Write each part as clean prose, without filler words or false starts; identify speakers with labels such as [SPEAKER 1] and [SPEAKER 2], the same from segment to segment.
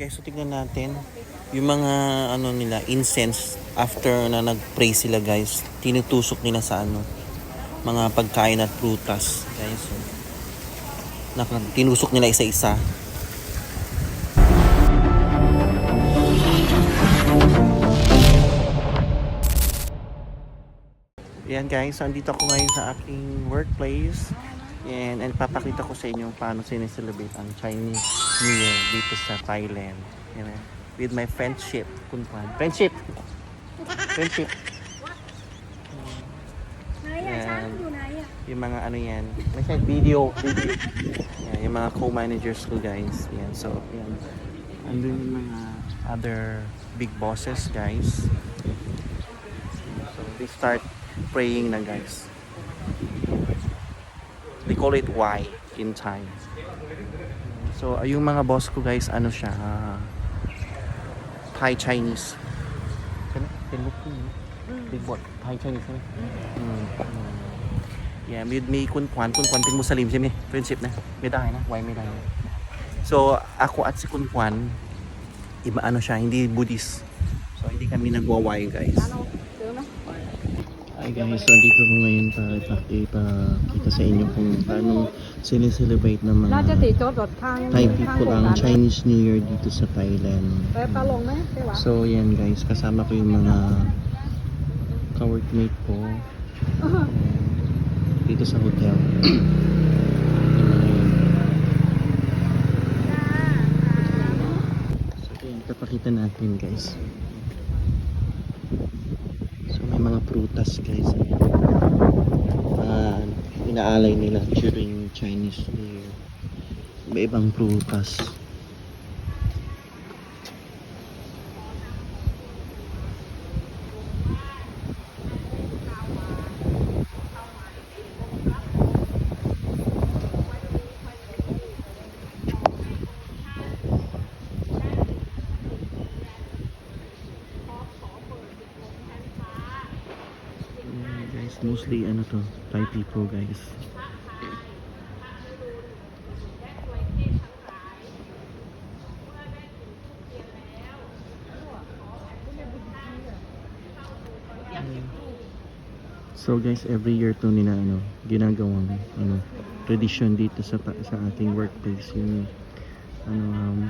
[SPEAKER 1] Guys, so tignan natin yung mga ano nila, incense after na nag-pray sila guys. Tinutusok nila sa ano, mga pagkain at prutas guys. So, tinusok nila isa-isa. Yan guys, so andito ako ngayon sa aking workplace. And papakita ko sa inyo paano sineselebrate ang Chinese New Year dito sa Thailand. Yan, with my friendship. Friendship! Friendship! Yan. Yung mga ano yan. May video. Yan, yung mga co-managers ko guys. Yan, so yan. Andun yung mga other big bosses guys. So they start praying na guys. They call it Y in Thai. So yung mga boss ko guys, ano siya, Thai Chinese. Big boss, Thai Chinese. Yeah, may kun kwanเป็นมุสลิมใช่ไหม friendship นะไม่ได้นะไว้ไม่ได้นะ so ako at si kun kwan iba ano siya, hindi Buddhist, so hindi kami nagwa-Y guys. Hi guys, so dito ko ngayon para ipakita sa inyo kung paano sineselebrate ng mga Thai people ang Chinese New Year dito sa Thailand. So yan guys, kasama ko yung mga ka-workmate ko dito sa hotel. So yan, kapakita natin guys. May mga prutas guys, inaalay nila during Chinese New Year. Iba-ibang prutas. Mostly ano to, Thai people guys. So guys, every year to nila ano, ginagawang ano, tradition dito sa ating workplace yung ano,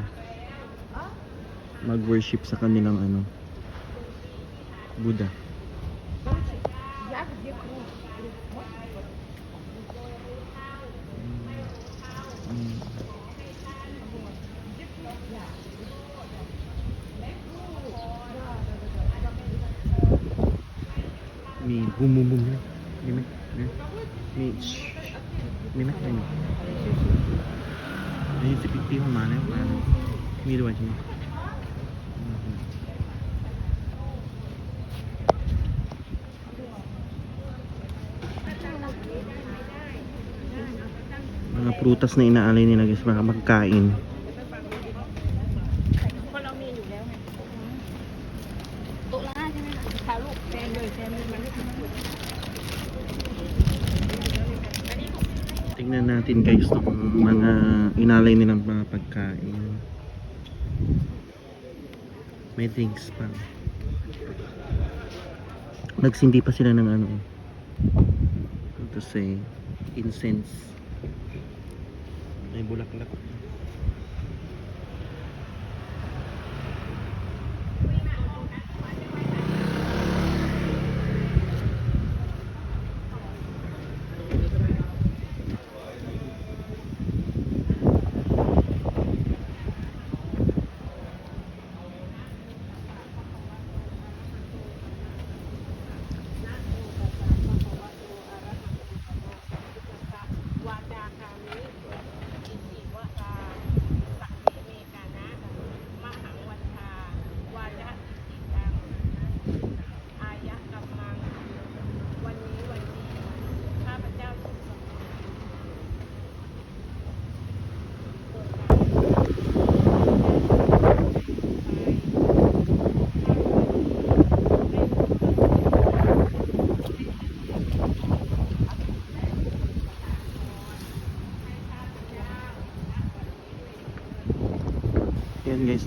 [SPEAKER 1] mag-worship sa kanilang ano, Buddha. Mi bum bum bum đi mấy mi mấy này đây sẽ bị tiêu mà nếu mà mi được chứ mga prutas na inaalay nila guys, mga magkain. Tingnan natin guys itong mga inalay nilang mga pagkain. May drinks pa. Nagsindi pa sila ng ano, to say, incense. May bulaklak.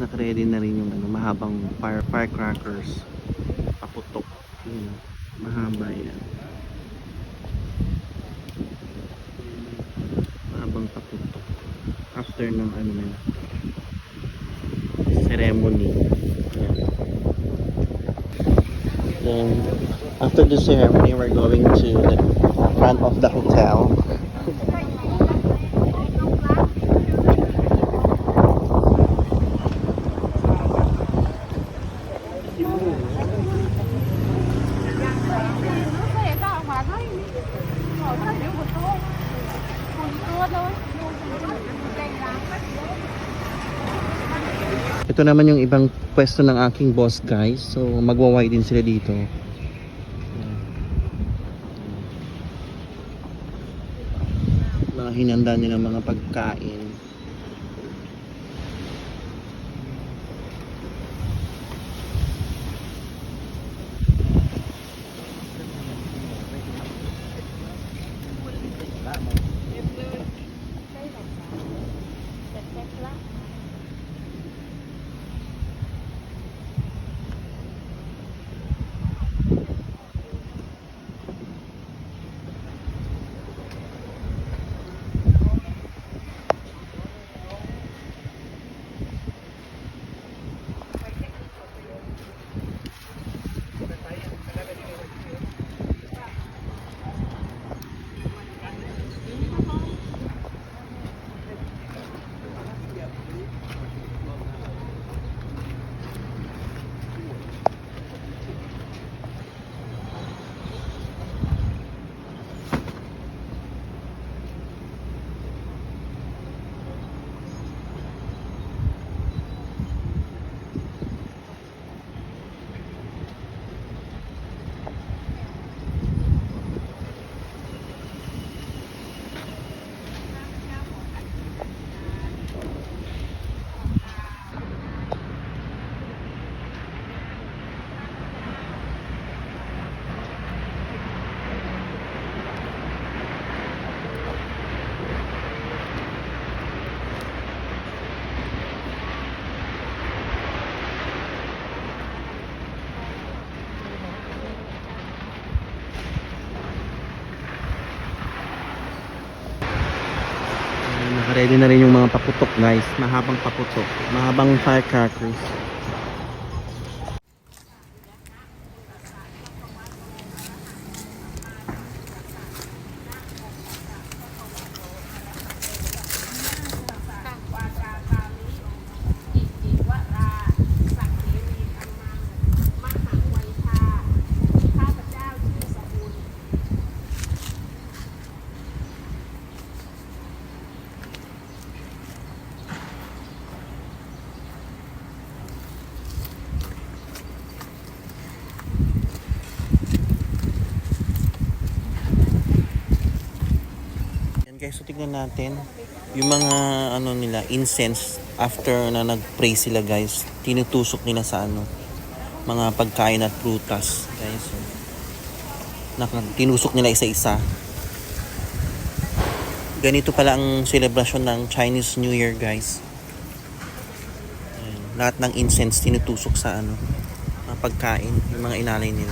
[SPEAKER 1] naka-ready na rin yung ano, mahabang firecrackers. Paputok. Yun, mahaba yan. Mahabang paputok. After ng ano na ceremony. Yan. Then, after the ceremony, we're going to the front of the hotel. Ito naman yung ibang pwesto ng aking boss, guys. So, magwa-wide din sila dito. Mga hinanda nila mga pagkain. Naka-ready na rin yung mga paputok, guys. Mahabang paputok. Mahabang firecrackers. Guys, so tignan natin yung mga ano nila, incense after na nag-pray sila, guys. Tinutusok nila sa ano, mga pagkain at prutas, guys. So, tinusok nila isa-isa. Ganito pala ang celebration ng Chinese New Year, guys. Ayan, lahat ng incense tinutusok sa ano, mga pagkain, yung mga inalay nila.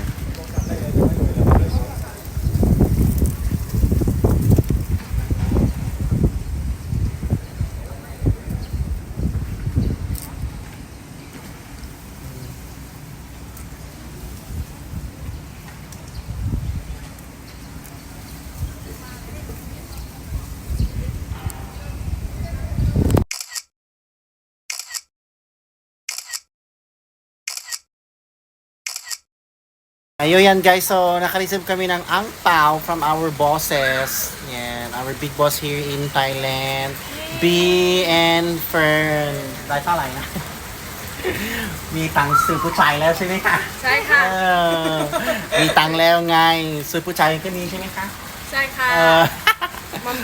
[SPEAKER 1] Ayun yan, guys, so naka-receive kami ng angpao from our bosses. Yan, our big boss here in Thailand. B and Fern. ได้เท่าไหร่นะ มีตังค์ซื้อผู้ชายแล้วใช่ไหมคะ
[SPEAKER 2] ใช่ค่ะ
[SPEAKER 1] มีตังค์แล้วไงซื้อผู้ชายก็มีใช่ไหมคะ
[SPEAKER 2] ใช่ค่ะ
[SPEAKER 1] เออ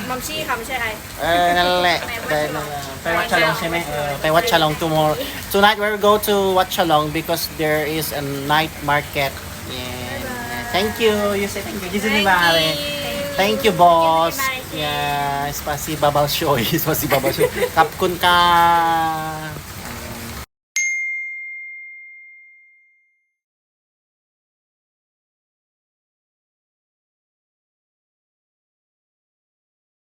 [SPEAKER 2] มัมชี่ค่ะไม่ใช่ไอ
[SPEAKER 1] นั่นแหละไปวัดฉลองใช่ไหมไปวัดฉลอง tomorrow tonight we'll go to วัดฉลอง because there is a night market. Yeah. Thank you. You say thank you. Thank you, boss. Yeah, spasiba большое. Спасибо большое. ขอบคุณค่ะ